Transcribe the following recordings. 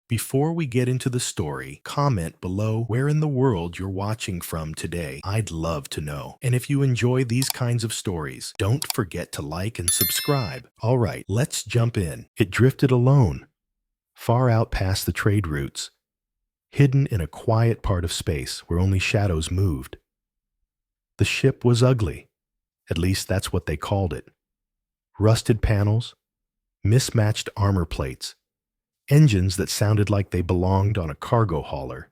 Before we get into the story, comment below where in the world you're watching from today. I'd love to know. And if you enjoy these kinds of stories, don't forget to like and subscribe. All right, let's jump in. It drifted alone, far out past the trade routes, hidden in a quiet part of space where only shadows moved. The ship was ugly. At least that's what they called it. Rusted panels, mismatched armor plates, engines that sounded like they belonged on a cargo hauler.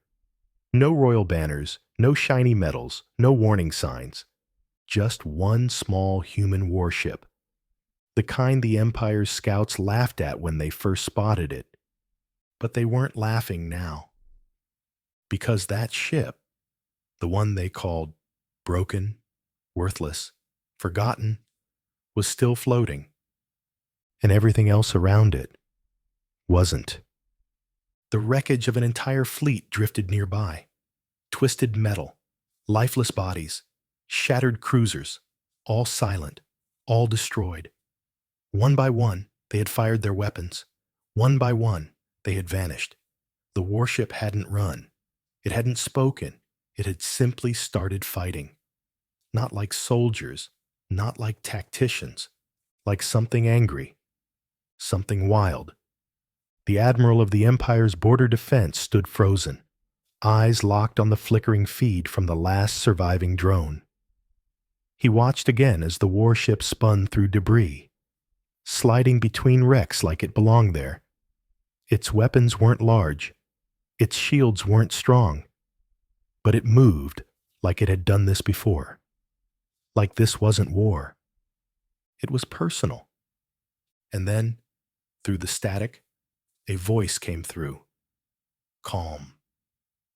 No royal banners, no shiny medals, no warning signs. Just one small human warship. The kind the Empire's scouts laughed at when they first spotted it. But they weren't laughing now. Because that ship, the one they called broken, worthless, forgotten, was still floating. And everything else around it wasn't. The wreckage of an entire fleet drifted nearby. Twisted metal, lifeless bodies, shattered cruisers, all silent, all destroyed. One by one, they had fired their weapons. One by one, they had vanished. The warship hadn't run. It hadn't spoken. It had simply started fighting. Not like soldiers, not like tacticians, like something angry, something wild. The admiral of the Empire's border defense stood frozen, eyes locked on the flickering feed from the last surviving drone. He watched again as the warship spun through debris, sliding between wrecks like it belonged there. Its weapons weren't large, its shields weren't strong, but it moved like it had done this before. Like this wasn't war. It was personal. And then, through the static, a voice came through. Calm,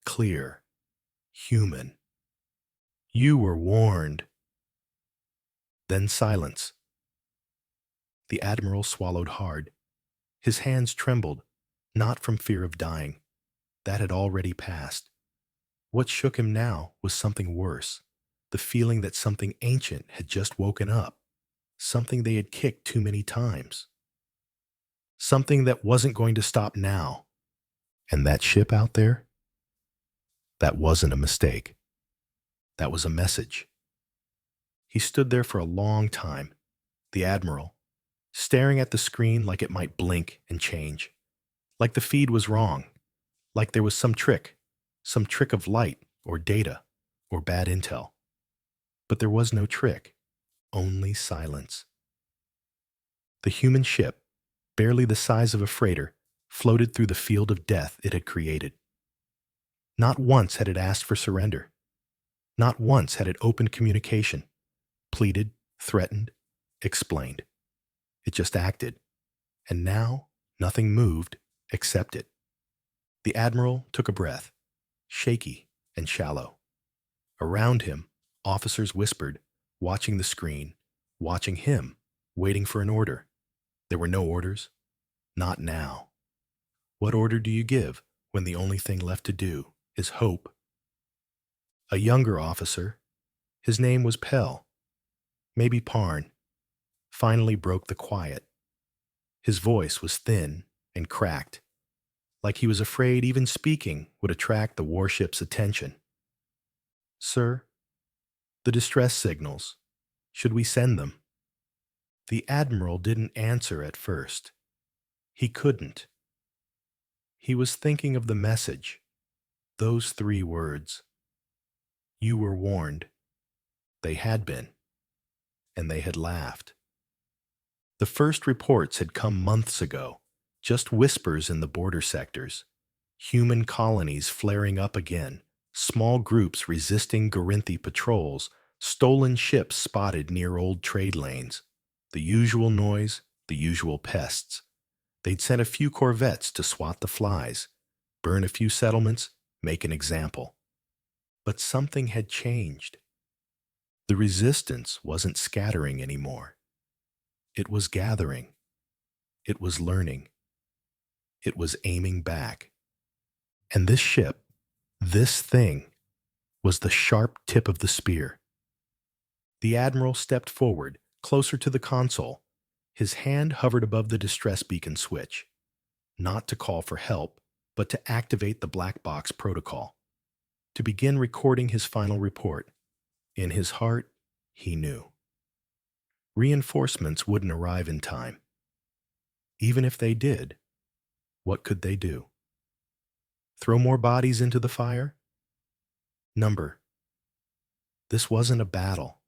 clear, human. You were warned. Then silence. The admiral swallowed hard. His hands trembled, not from fear of dying. That had already passed. What shook him now was something worse, the feeling that something ancient had just woken up, something they had kicked too many times. Something that wasn't going to stop now. And that ship out there? That wasn't a mistake. That was a message. He stood there for a long time, the admiral, staring at the screen like it might blink and change, like the feed was wrong, like there was some trick of light or data or bad intel. But there was no trick, only silence. The human ship, barely the size of a freighter, floated through the field of death it had created. Not once had it asked for surrender. Not once had it opened communication, pleaded, threatened, explained. It just acted. And now, nothing moved except it. The admiral took a breath, shaky and shallow. Around him, officers whispered, watching the screen, watching him, waiting for an order. There were no orders. Not now. What order do you give when the only thing left to do is hope? A younger officer, his name was Pell, maybe Parn, finally broke the quiet. His voice was thin and cracked, like he was afraid even speaking would attract the warship's attention. Sir, the distress signals, should we send them? The admiral didn't answer at first. He couldn't. He was thinking of the message, those 3 words. You were warned. They had been. And they had laughed. The first reports had come months ago, just whispers in the border sectors, human colonies flaring up again, small groups resisting Garinthi patrols, stolen ships spotted near old trade lanes. The usual noise, the usual pests. They'd sent a few corvettes to swat the flies, burn a few settlements, make an example. But something had changed. The resistance wasn't scattering anymore. It was gathering. It was learning. It was aiming back. And this ship, this thing, was the sharp tip of the spear. The admiral stepped forward, closer to the console. His hand hovered above the distress beacon switch. Not to call for help, but to activate the black box protocol, to begin recording his final report. In his heart, he knew. Reinforcements wouldn't arrive in time. Even if they did, what could they do? Throw more bodies into the fire? Number. This wasn't a battle.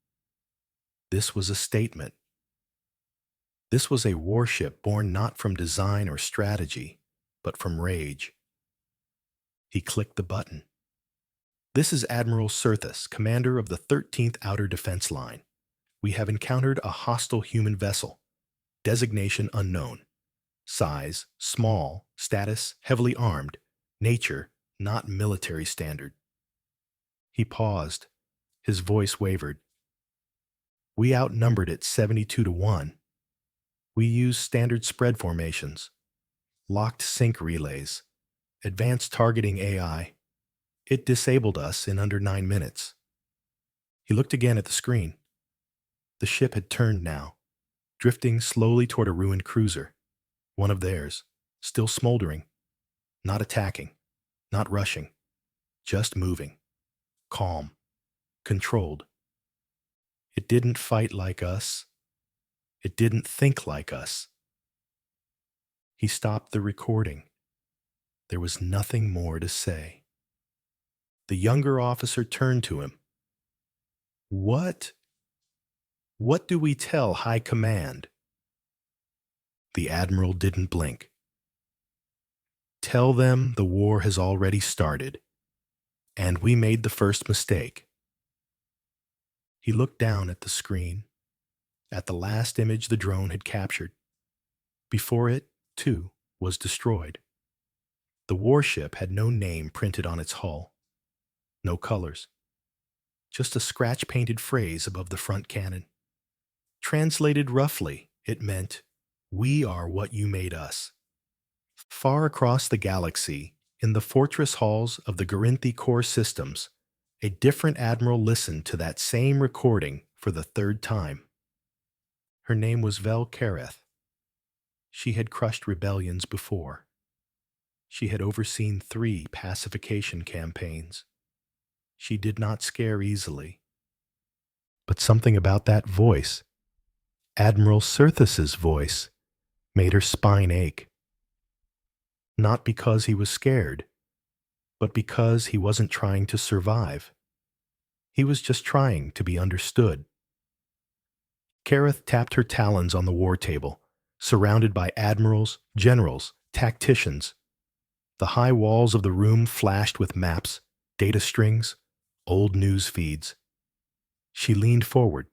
This was a statement. This was a warship born not from design or strategy, but from rage. He clicked the button. This is Admiral Surthus, commander of the 13th Outer Defense Line. We have encountered a hostile human vessel. Designation unknown. Size, small. Status, heavily armed. Nature, not military standard. He paused. His voice wavered. We outnumbered it 72-1. We used standard spread formations, locked sync relays, advanced targeting AI. It disabled us in under 9 minutes. He looked again at the screen. The ship had turned now, drifting slowly toward a ruined cruiser, one of theirs, still smoldering, not attacking, not rushing, just moving, calm, controlled. It didn't fight like us. It didn't think like us. He stopped the recording. There was nothing more to say. The younger officer turned to him. What do we tell High Command? The Admiral didn't blink. Tell them the war has already started, and we made the first mistake. He looked down at the screen, at the last image the drone had captured. Before it, too, was destroyed. The warship had no name printed on its hull, no colors, just a scratch-painted phrase above the front cannon. Translated roughly, it meant, "We are what you made us." Far across the galaxy, in the fortress halls of the Garinthi Core systems, a different admiral listened to that same recording for the third time. Her name was Vel Kareth. She had crushed rebellions before. She had overseen 3 pacification campaigns. She did not scare easily. But something about that voice, Admiral Surthus's voice, made her spine ache. Not because he was scared, but because he wasn't trying to survive. He was just trying to be understood. Kareth tapped her talons on the war table, surrounded by admirals, generals, tacticians. The high walls of the room flashed with maps, data strings, old news feeds. She leaned forward.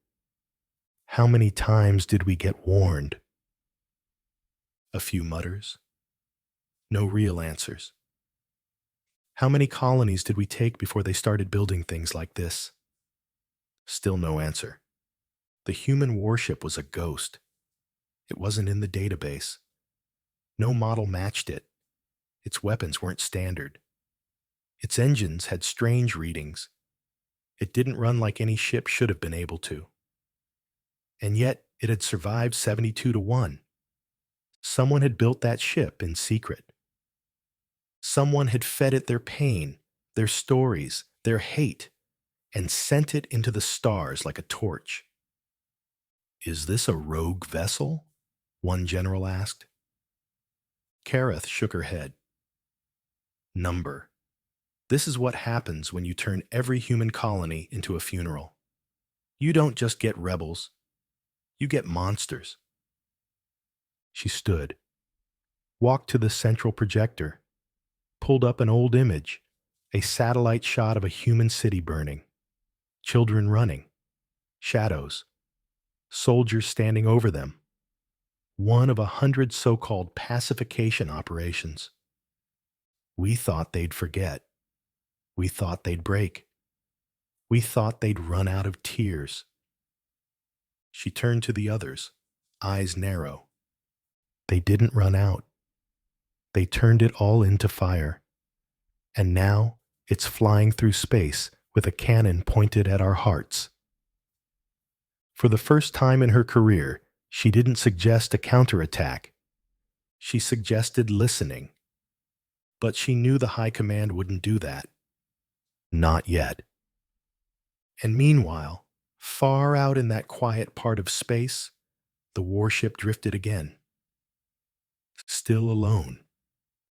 How many times did we get warned? A few mutters. No real answers. How many colonies did we take before they started building things like this? Still no answer. The human warship was a ghost. It wasn't in the database. No model matched it. Its weapons weren't standard. Its engines had strange readings. It didn't run like any ship should have been able to. And yet, it had survived 72-1. Someone had built that ship in secret. Someone had fed it their pain, their stories, their hate, and sent it into the stars like a torch. Is this a rogue vessel? One general asked. Kareth shook her head. Number. This is what happens when you turn every human colony into a funeral. You don't just get rebels. You get monsters. She stood, walked to the central projector, pulled up an old image, a satellite shot of a human city burning, children running, shadows, soldiers standing over them, one of 100 so-called pacification operations. We thought they'd forget. We thought they'd break. We thought they'd run out of tears. She turned to the others, eyes narrow. They didn't run out. They turned it all into fire. And now it's flying through space with a cannon pointed at our hearts. For the first time in her career, she didn't suggest a counterattack. She suggested listening. But she knew the High Command wouldn't do that. Not yet. And meanwhile, far out in that quiet part of space, the warship drifted again. Still alone.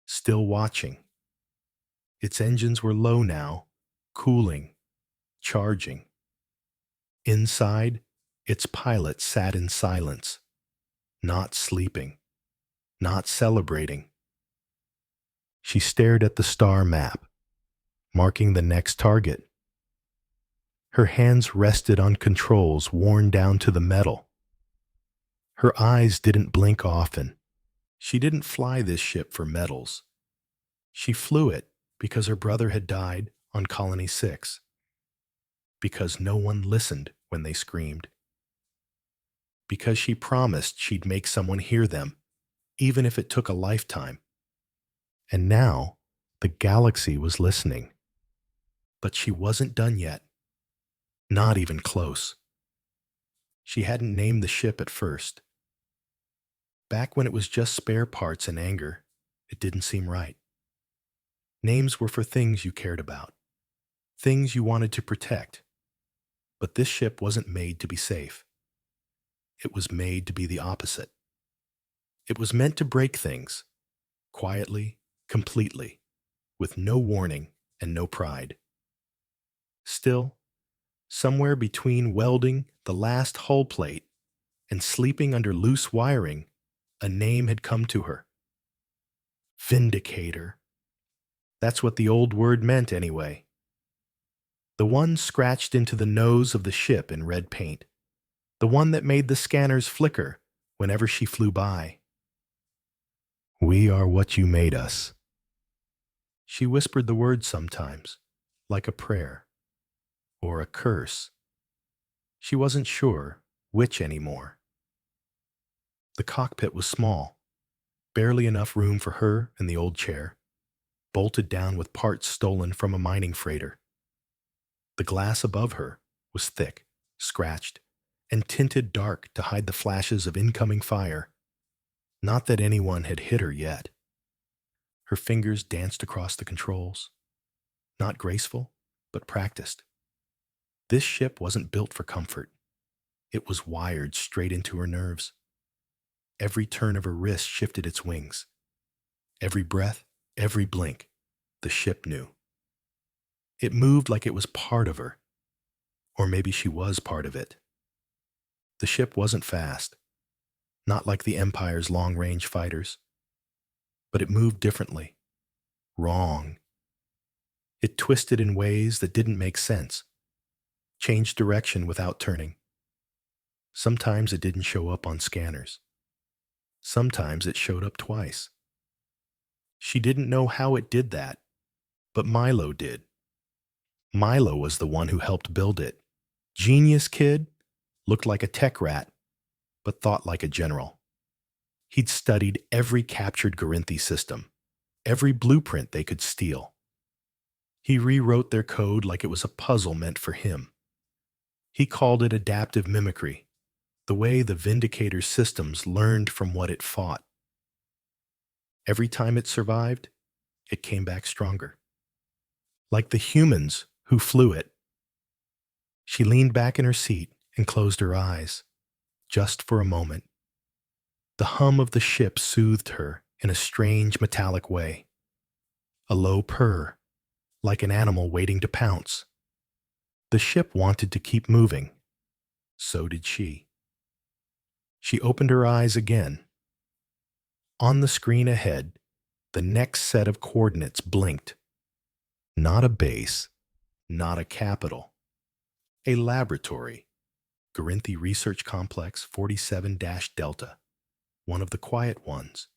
Still watching. Its engines were low now, cooling, charging. Inside, its pilot sat in silence, not sleeping, not celebrating. She stared at the star map, marking the next target. Her hands rested on controls worn down to the metal. Her eyes didn't blink often. She didn't fly this ship for medals. She flew it because her brother had died on Colony 6. Because no one listened when they screamed. Because she promised she'd make someone hear them, even if it took a lifetime. And now, the galaxy was listening. But she wasn't done yet. Not even close. She hadn't named the ship at first. Back when it was just spare parts and anger, it didn't seem right. Names were for things you cared about, things you wanted to protect. But this ship wasn't made to be safe. It was made to be the opposite. It was meant to break things, quietly, completely, with no warning and no pride. Still, somewhere between welding the last hull plate and sleeping under loose wiring, a name had come to her. Vindicator. That's what the old word meant anyway. The one scratched into the nose of the ship in red paint. The one that made the scanners flicker whenever she flew by. We are what you made us. She whispered the words sometimes, like a prayer, or a curse. She wasn't sure which anymore. The cockpit was small, barely enough room for her and the old chair, bolted down with parts stolen from a mining freighter. The glass above her was thick, scratched, and tinted dark to hide the flashes of incoming fire. Not that anyone had hit her yet. Her fingers danced across the controls. Not graceful, but practiced. This ship wasn't built for comfort. It was wired straight into her nerves. Every turn of her wrist shifted its wings. Every breath, every blink, the ship knew. It moved like it was part of her. Or maybe she was part of it. The ship wasn't fast. Not like the Empire's long-range fighters. But it moved differently. Wrong. It twisted in ways that didn't make sense. Changed direction without turning. Sometimes it didn't show up on scanners. Sometimes it showed up twice. She didn't know how it did that, but Milo did. Milo was the one who helped build it. Genius kid, looked like a tech rat, but thought like a general. He'd studied every captured Garinthi system, every blueprint they could steal. He rewrote their code like it was a puzzle meant for him. He called it adaptive mimicry, the way the Vindicator's systems learned from what it fought. Every time it survived, it came back stronger. Like the humans who flew it. She leaned back in her seat and closed her eyes, just for a moment. The hum of the ship soothed her in a strange metallic way. A low purr, like an animal waiting to pounce. The ship wanted to keep moving. So did she. She opened her eyes again. On the screen ahead, the next set of coordinates blinked. Not a base, not a capital. A laboratory. Garinthi Research Complex 47-Delta. One of the quiet ones.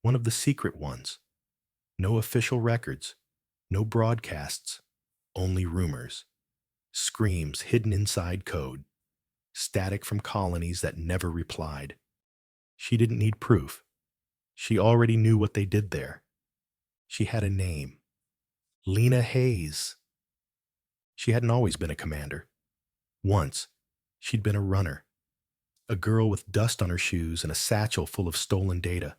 One of the secret ones. No official records. No broadcasts. Only rumors. Screams hidden inside code. Static from colonies that never replied. She didn't need proof. She already knew what they did there. She had a name. Lena Hayes. She hadn't always been a commander. Once, she'd been a runner. A girl with dust on her shoes and a satchel full of stolen data.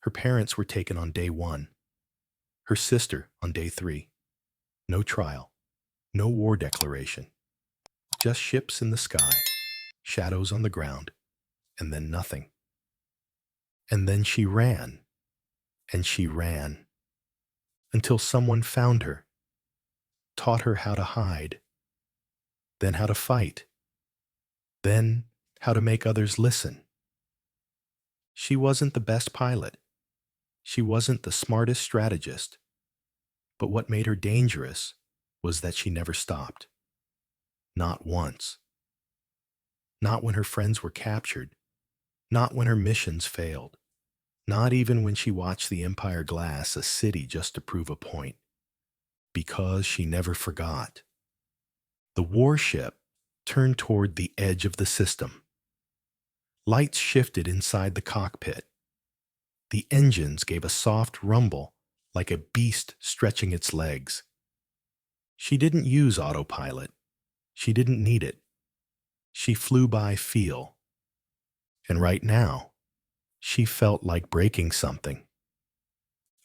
Her parents were taken on day one. Her sister on day 3. No trial, no war declaration, just ships in the sky, shadows on the ground, and then nothing. And then she ran, and she ran, until someone found her, taught her how to hide, then how to fight, then how to make others listen. She wasn't the best pilot. She wasn't the smartest strategist. But what made her dangerous was that she never stopped. Not once. Not when her friends were captured. Not when her missions failed. Not even when she watched the Empire glass a city just to prove a point. Because she never forgot. The warship turned toward the edge of the system. Lights shifted inside the cockpit. The engines gave a soft rumble like a beast stretching its legs. She didn't use autopilot. She didn't need it. She flew by feel. And right now, she felt like breaking something.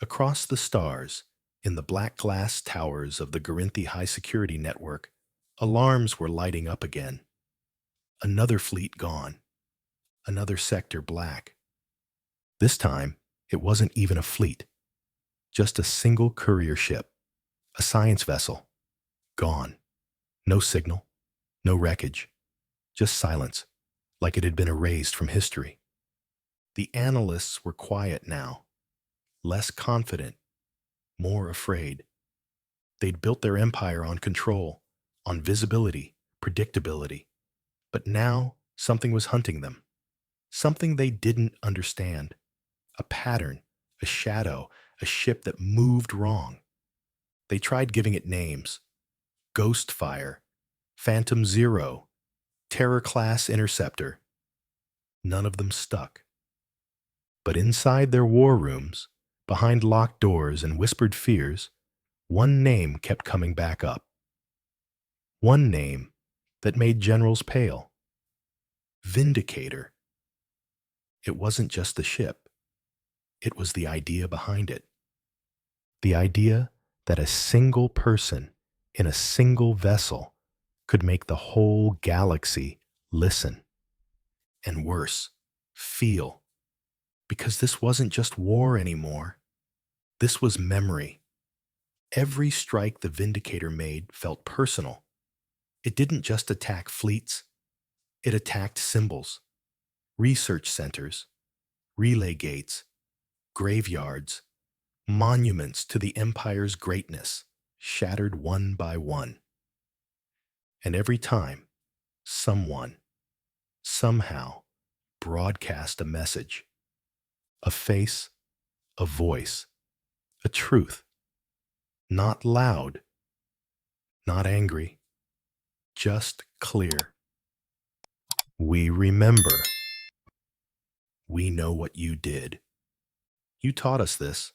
Across the stars, in the black glass towers of the Garinthi High Security Network, alarms were lighting up again. Another fleet gone. Another sector black. This time, it wasn't even a fleet. Just a single courier ship. A science vessel. Gone. No signal. No wreckage. Just silence, like it had been erased from history. The analysts were quiet now. Less confident. More afraid. They'd built their empire on control, on visibility, predictability. But now, something was hunting them. Something they didn't understand. A pattern, a shadow, a ship that moved wrong. They tried giving it names. Ghost Fire, Phantom Zero, Terror Class Interceptor. None of them stuck. But inside their war rooms, behind locked doors and whispered fears, one name kept coming back up. One name that made generals pale. Vindicator. It wasn't just the ship. It was the idea behind it. The idea that a single person in a single vessel could make the whole galaxy listen. And worse, feel. Because this wasn't just war anymore. This was memory. Every strike the Vindicator made felt personal. It didn't just attack fleets. It attacked symbols, research centers, relay gates, graveyards, monuments to the Empire's greatness, shattered one by one. And every time, someone, somehow, broadcast a message, a face, a voice, a truth. Not loud, not angry, just clear. We remember. We know what you did. You taught us this.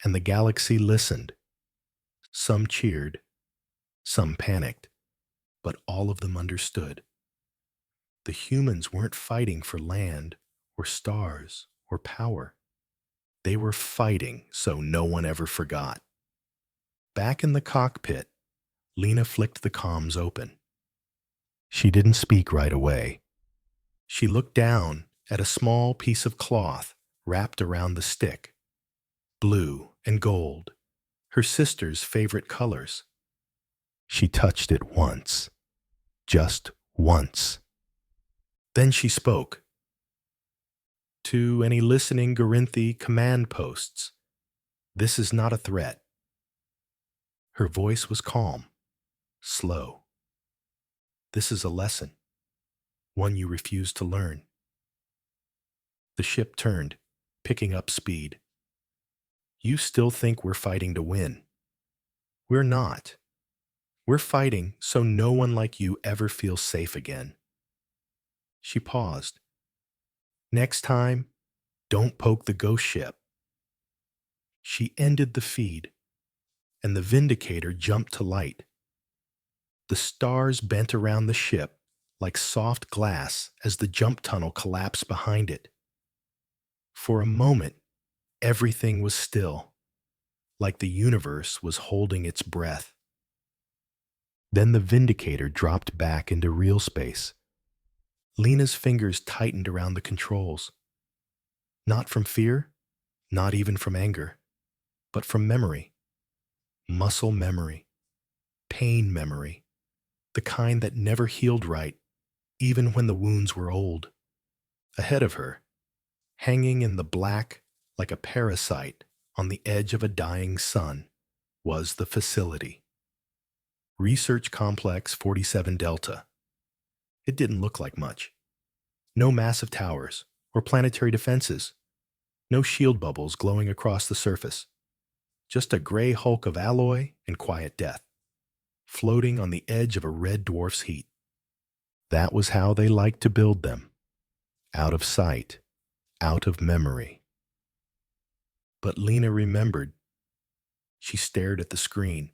And the galaxy listened. Some cheered, some panicked, but all of them understood. The humans weren't fighting for land or stars or power. They were fighting so no one ever forgot. Back in the cockpit, Lena flicked the comms open. She didn't speak right away. She looked down at a small piece of cloth wrapped around the stick. Blue and gold, her sister's favorite colors. She touched it once. Just once. Then she spoke. To any listening Garinthi command posts, this is not a threat. Her voice was calm, slow. This is a lesson, one you refuse to learn. The ship turned, picking up speed. You still think we're fighting to win. We're not. We're fighting so no one like you ever feels safe again. She paused. Next time, don't poke the ghost ship. She ended the feed, and the Vindicator jumped to light. The stars bent around the ship like soft glass as the jump tunnel collapsed behind it. For a moment, everything was still. like the universe was holding its breath. Then the Vindicator dropped back into real space. Lena's fingers tightened around the controls. Not from fear, not even from anger, but from memory. Muscle memory, pain memory, the kind that never healed right, even when the wounds were old. Ahead of her, hanging in the black like a parasite on the edge of a dying sun, was the facility. Research Complex 47 Delta. It didn't look like much. No massive towers or planetary defenses. No shield bubbles glowing across the surface. Just a gray hulk of alloy and quiet death, floating on the edge of a red dwarf's heat. That was how they liked to build them. Out of sight, out of memory. But Lena remembered. She stared at the screen.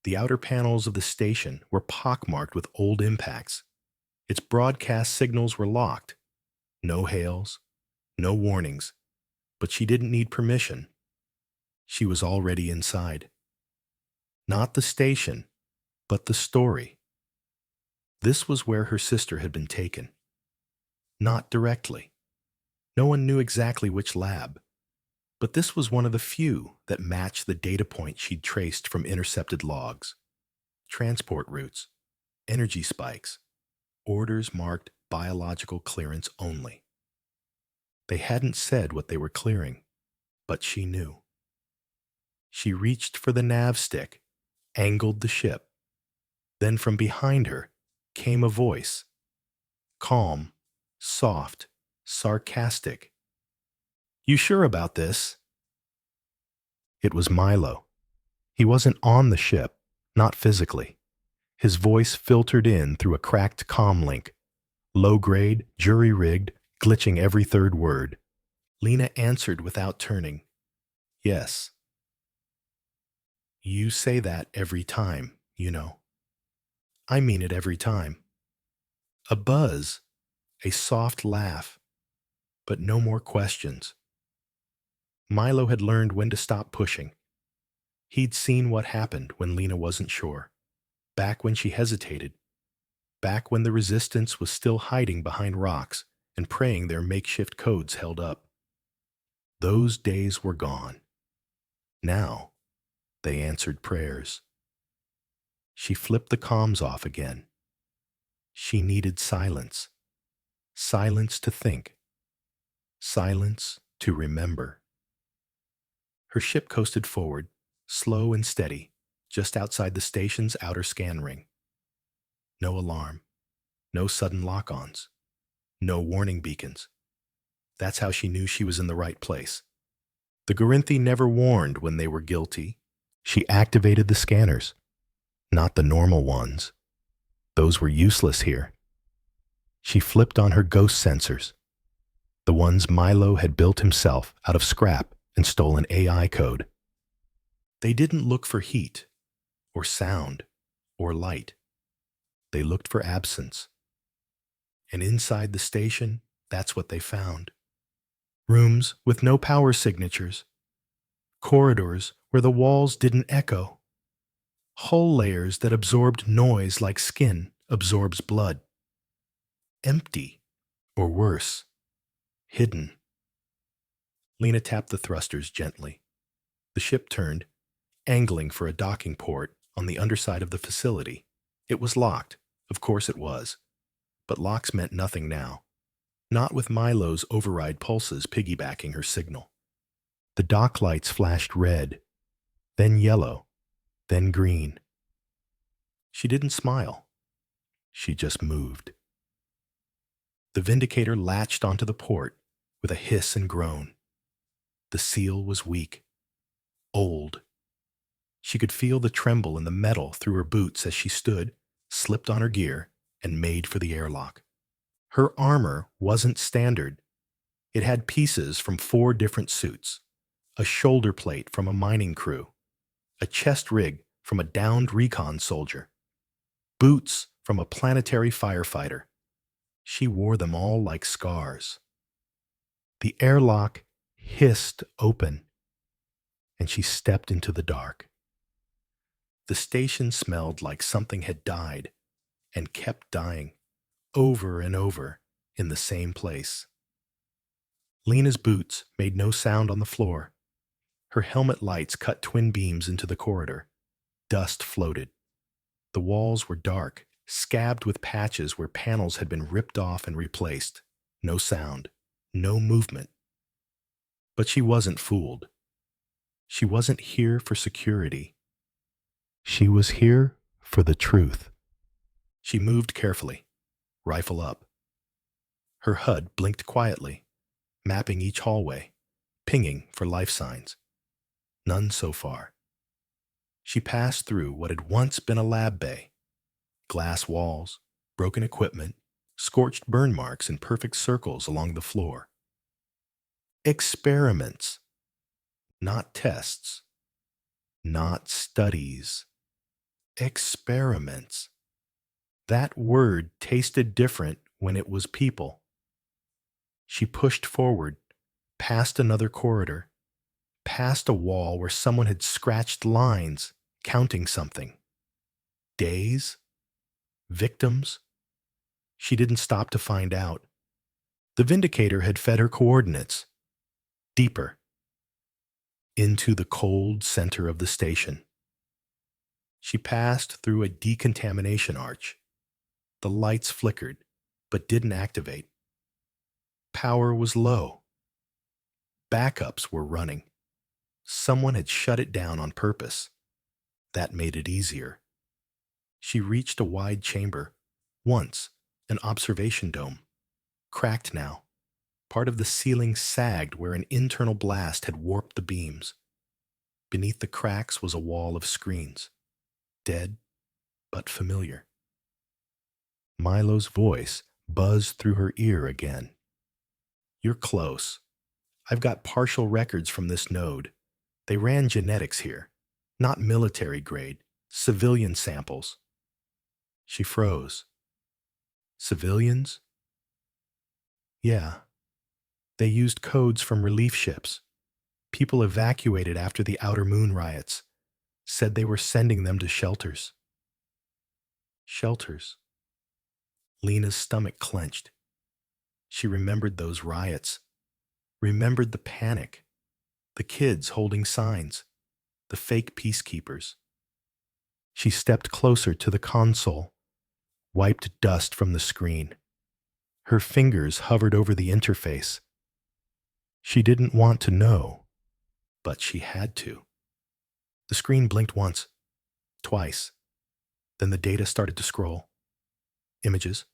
The outer panels of the station were pockmarked with old impacts. Its broadcast signals were locked. No hails, no warnings. But she didn't need permission. She was already inside. Not the station, but the story. This was where her sister had been taken. Not directly. No one knew exactly which lab. But this was one of the few that matched the data point she'd traced from intercepted logs. Transport routes, energy spikes, orders marked biological clearance only. They hadn't said what they were clearing, but she knew. She reached for the nav stick, angled the ship. Then from behind her came a voice. Calm, soft, sarcastic. "You sure about this?" It was Milo. He wasn't on the ship, not physically. His voice filtered in through a cracked comm link. Low-grade, jury-rigged, glitching every third word. Lena answered without turning. "Yes." "You say that every time, you know." "I mean it every time." A buzz, a soft laugh, but no more questions. Milo had learned when to stop pushing. He'd seen what happened when Lena wasn't sure. Back when she hesitated. Back when the resistance was still hiding behind rocks and praying their makeshift codes held up. Those days were gone. Now, they answered prayers. She flipped the comms off again. She needed silence. Silence to think. Silence to remember. Her ship coasted forward, slow and steady, just outside the station's outer scan ring. No alarm. No sudden lock-ons. No warning beacons. That's how she knew she was in the right place. The Gorinthi never warned when they were guilty. She activated the scanners. Not the normal ones. Those were useless here. She flipped on her ghost sensors. The ones Milo had built himself out of scrap and stolen AI code. They didn't look for heat, or sound, or light. They looked for absence. And inside the station, that's what they found. Rooms with no power signatures. Corridors where the walls didn't echo. Hull layers that absorbed noise like skin absorbs blood. Empty, or worse, hidden. Lena tapped the thrusters gently. The ship turned, angling for a docking port on the underside of the facility. It was locked. Of course it was. But locks meant nothing now. Not with Milo's override pulses piggybacking her signal. The dock lights flashed red, then yellow, then green. She didn't smile. She just moved. The Vindicator latched onto the port with a hiss and groan. The seal was weak, old. She could feel the tremble in the metal through her boots as she stood, slipped on her gear, and made for the airlock. Her armor wasn't standard. It had pieces from 4 different suits, a shoulder plate from a mining crew, a chest rig from a downed recon soldier, boots from a planetary firefighter. She wore them all like scars. The airlock hissed open. and she stepped into the dark. The station smelled like something had died and kept dying, over and over, in the same place. Lena's boots made no sound on the floor. Her helmet lights cut twin beams into the corridor. Dust floated. The walls were dark, scabbed with patches where panels had been ripped off and replaced. No sound, no movement. But she wasn't fooled. She wasn't here for security. She was here for the truth. She moved carefully, rifle up. Her HUD blinked quietly, mapping each hallway, pinging for life signs. None so far. She passed through what had once been a lab bay. Glass walls, broken equipment, scorched burn marks in perfect circles along the floor. Experiments. Not tests. Not studies. Experiments. That word tasted different when it was people. She pushed forward, past another corridor, past a wall where someone had scratched lines, counting something. Days? Victims? She didn't stop to find out. The Vindicator had fed her coordinates. Deeper. Into the cold center of the station. She passed through a decontamination arch. The lights flickered, but didn't activate. Power was low. Backups were running. Someone had shut it down on purpose. That made it easier. She reached a wide chamber. Once, an observation dome. Cracked now. Part of the ceiling sagged where an internal blast had warped the beams. Beneath the cracks was a wall of screens. Dead, but familiar. Milo's voice buzzed through her ear again. You're close. I've got partial records from this node. They ran genetics here. Not military grade, civilian samples. She froze. Civilians? Yeah. They used codes from relief ships. People evacuated after the Outer Moon riots. Said they were sending them to shelters. Shelters. Lena's stomach clenched. She remembered those riots. Remembered the panic. The kids holding signs. The fake peacekeepers. She stepped closer to the console, wiped dust from the screen. Her fingers hovered over the interface. She didn't want to know, but she had to. The screen blinked once, twice. Then the data started to scroll. Images,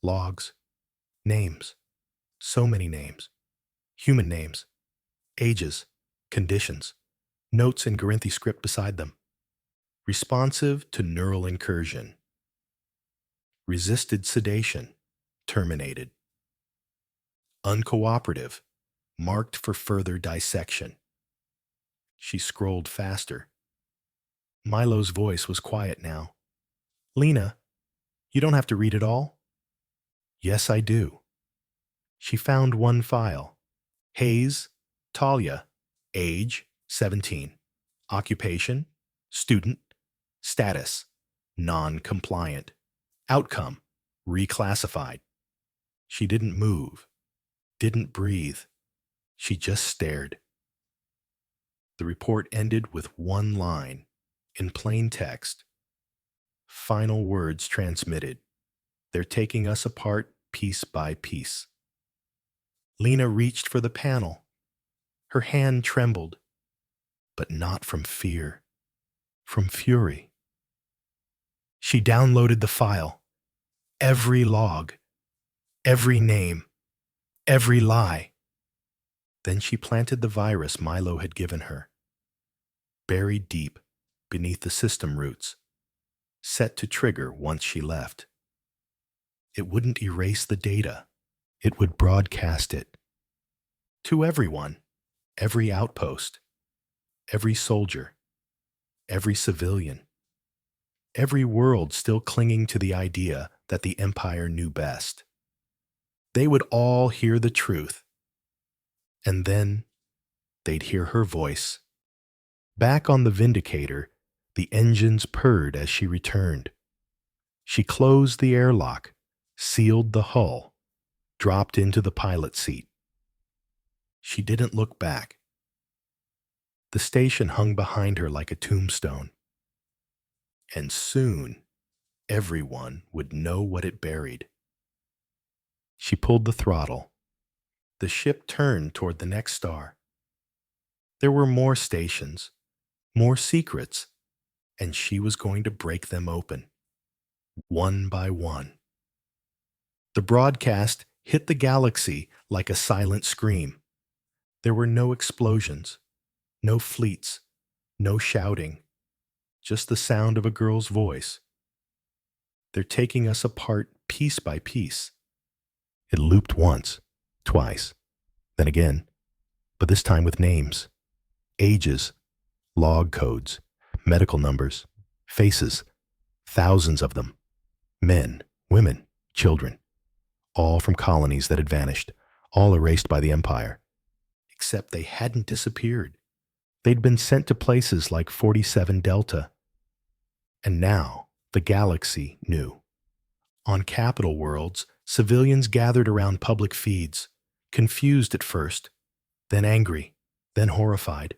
logs, names. So many names. Human names, ages, conditions, notes in Garanthi script beside them. Responsive to neural incursion. Resisted sedation, terminated. Uncooperative, marked for further dissection. She scrolled faster. Milo's voice was quiet now. Lena, you don't have to read it all. Yes, I do. She found one file. Hayes, Talia, age, 17. Occupation, student. Status, non-compliant. Outcome, reclassified. She didn't move, didn't breathe. She just stared. The report ended with one line, in plain text. Final words transmitted. They're taking us apart piece by piece. Lena reached for the panel. Her hand trembled, but not from fear, from fury. She downloaded the file. Every log, every name, every lie. Then she planted the virus Milo had given her. Buried deep beneath the system roots, set to trigger once she left. It wouldn't erase the data. It would broadcast it. To everyone, every outpost, every soldier, every civilian, every world still clinging to the idea that the Empire knew best. They would all hear the truth, and then they'd hear her voice Back on the Vindicator, the engines purred as she returned. She closed the airlock, sealed the hull, dropped into the pilot seat. She didn't look back. The station hung behind her like a tombstone. And soon, everyone would know what it buried. She pulled the throttle. The ship turned toward the next star. There were more stations, more secrets, and she was going to break them open, one by one. The broadcast hit the galaxy like a silent scream. There were no explosions, no fleets, no shouting, just the sound of a girl's voice. They're taking us apart piece by piece. It looped once, twice, then again, but this time with names, ages, log codes, medical numbers, faces, thousands of them, men, women, children, all from colonies that had vanished, all erased by the Empire. Except they hadn't disappeared. They'd been sent to places like 47 Delta. And now the galaxy knew. On capital worlds, civilians gathered around public feeds, confused at first, then angry, then horrified.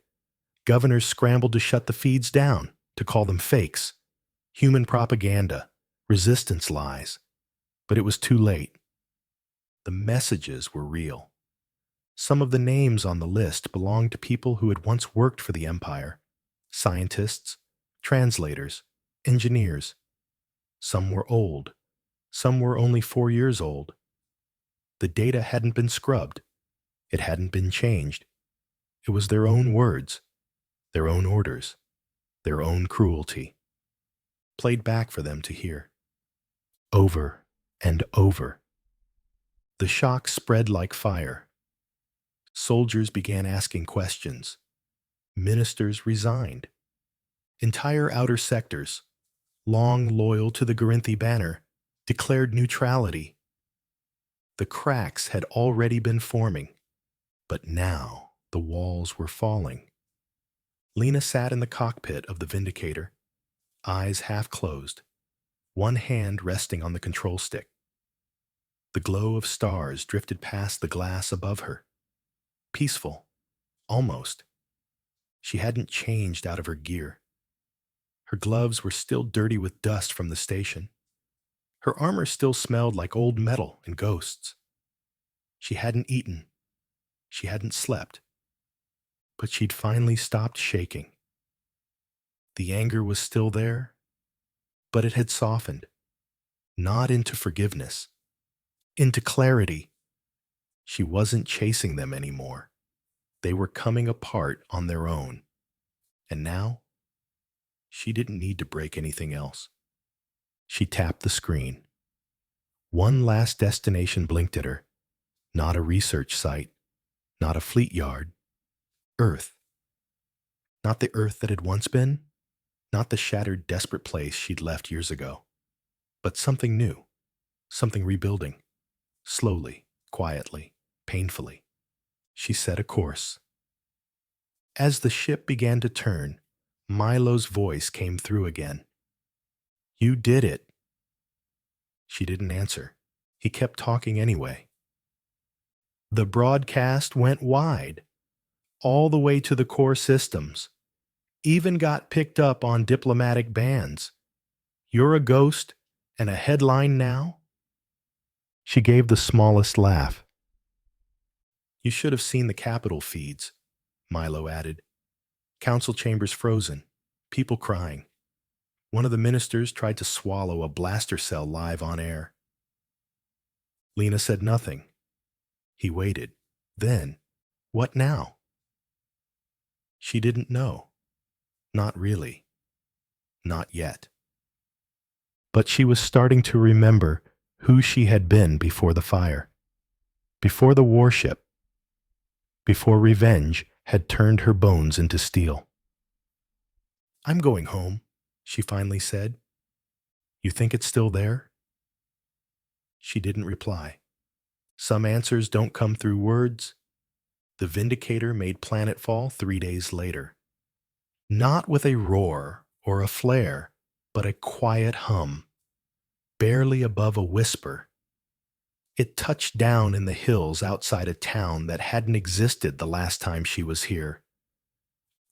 Governors scrambled to shut the feeds down, to call them fakes, human propaganda, resistance lies. But it was too late. The messages were real. Some of the names on the list belonged to people who had once worked for the Empire, scientists, translators, engineers. Some were old. Some were only 4 years old. The data hadn't been scrubbed. It hadn't been changed. It was their own words, their own orders, their own cruelty, played back for them to hear. Over and over. The shock spread like fire. Soldiers began asking questions. Ministers resigned. Entire outer sectors, long loyal to the Garinthi banner, declared neutrality. The cracks had already been forming, but now the walls were falling. Lena sat in the cockpit of the Vindicator, eyes half closed, one hand resting on the control stick. The glow of stars drifted past the glass above her. Peaceful, almost. She hadn't changed out of her gear. Her gloves were still dirty with dust from the station. Her armor still smelled like old metal and ghosts. She hadn't eaten. She hadn't slept. But she'd finally stopped shaking. The anger was still there, but it had softened, not into forgiveness, into clarity. She wasn't chasing them anymore. They were coming apart on their own. And now, she didn't need to break anything else. She tapped the screen. One last destination blinked at her. Not a research site, not a fleet yard. Earth. Not the Earth that had once been, not the shattered, desperate place she'd left years ago, but something new, something rebuilding, slowly, quietly, painfully. She set a course. As the ship began to turn, Milo's voice came through again. "You did it." She didn't answer. He kept talking anyway. The broadcast went wide, all the way to the core systems. Even got picked up on diplomatic bands. "You're a ghost and a headline now?" She gave the smallest laugh. "You should have seen the Capitol feeds," Milo added. Council chambers frozen, people crying. One of the ministers tried to swallow a blaster cell live on air. Lena said nothing. He waited. Then, what now? She didn't know. Not really. Not yet. But she was starting to remember who she had been before the fire, before the warship, before revenge had turned her bones into steel. "I'm going home," she finally said. "You think it's still there?" She didn't reply. Some answers don't come through words. The Vindicator made planetfall 3 days later. Not with a roar or a flare, but a quiet hum, barely above a whisper. It touched down in the hills outside a town that hadn't existed the last time she was here.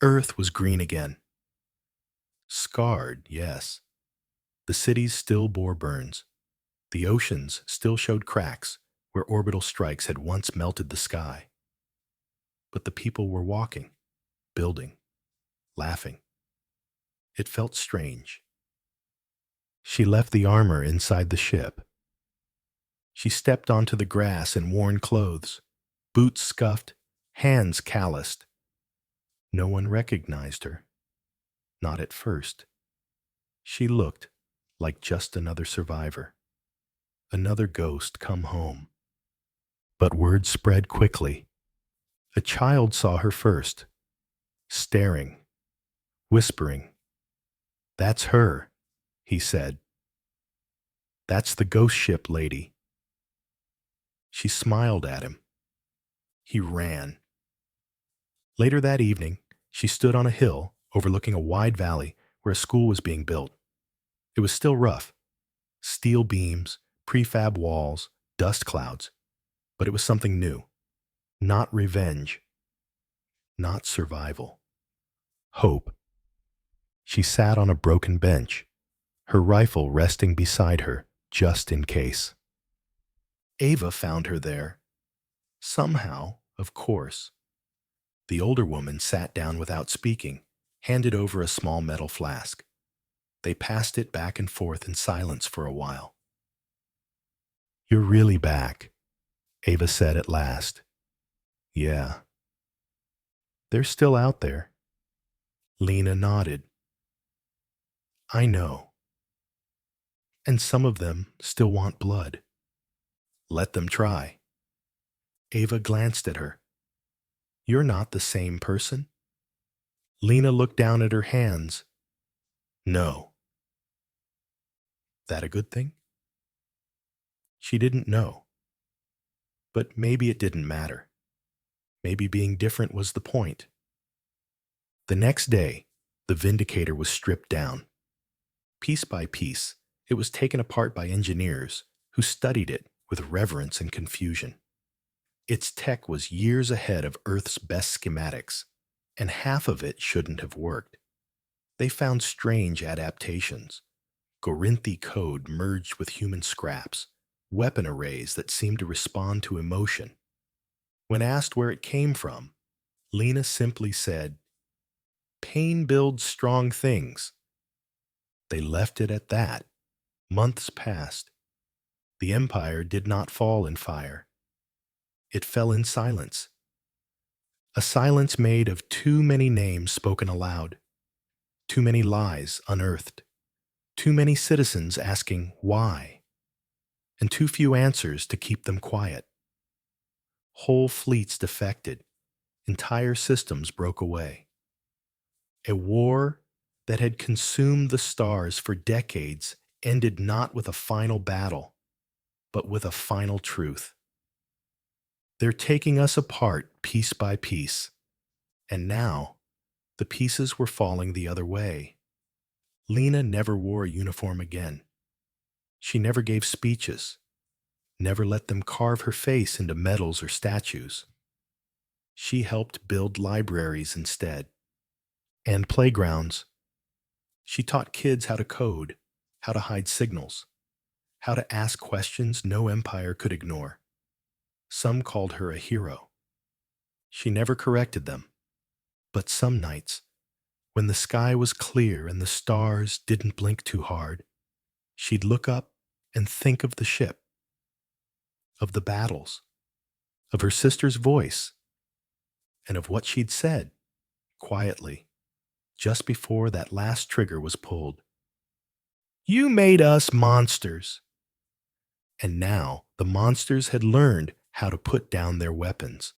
Earth was green again. Scarred, yes. The cities still bore burns. The oceans still showed cracks where orbital strikes had once melted the sky. But the people were walking, building, laughing. It felt strange. She left the armor inside the ship. She stepped onto the grass in worn clothes, boots scuffed, hands calloused. No one recognized her. Not at first. She looked like just another survivor. Another ghost come home. But word spread quickly. A child saw her first, staring, whispering. "That's her," he said. "That's the ghost ship lady." She smiled at him. He ran. Later that evening, she stood on a hill overlooking a wide valley where a school was being built. It was still rough. Steel beams, prefab walls, dust clouds. But it was something new. Not revenge. Not survival. Hope. She sat on a broken bench, her rifle resting beside her, just in case. Ava found her there. Somehow, of course. The older woman sat down without speaking, handed over a small metal flask. They passed it back and forth in silence for a while. "You're really back," Ava said at last. "Yeah." "They're still out there." Lena nodded. "I know. And some of them still want blood." "Let them try." Ava glanced at her. "You're not the same person?" Lena looked down at her hands. "No." That a good thing? She didn't know. But maybe it didn't matter. Maybe being different was the point. The next day, the Vindicator was stripped down. Piece by piece, it was taken apart by engineers who studied it with reverence and confusion. Its tech was years ahead of Earth's best schematics, and half of it shouldn't have worked. They found strange adaptations. Gorinthi code merged with human scraps, weapon arrays that seemed to respond to emotion. When asked where it came from, Lena simply said, "Pain builds strong things." They left it at that. Months passed. The empire did not fall in fire. It fell in silence. A silence made of too many names spoken aloud, too many lies unearthed, too many citizens asking why, and too few answers to keep them quiet. Whole fleets defected. Entire systems broke away. A war that had consumed the stars for decades ended not with a final battle, but with a final truth. They're taking us apart piece by piece, and now the pieces were falling the other way. Lena never wore a uniform again. She never gave speeches, never let them carve her face into medals or statues. She helped build libraries instead, and playgrounds. She taught kids how to code, how to hide signals, how to ask questions no empire could ignore. Some called her a hero. She never corrected them. But some nights, when the sky was clear and the stars didn't blink too hard, she'd look up and think of the ship, of the battles, of her sister's voice, and of what she'd said, quietly, just before that last trigger was pulled. "You made us monsters." And now the monsters had learned how to put down their weapons.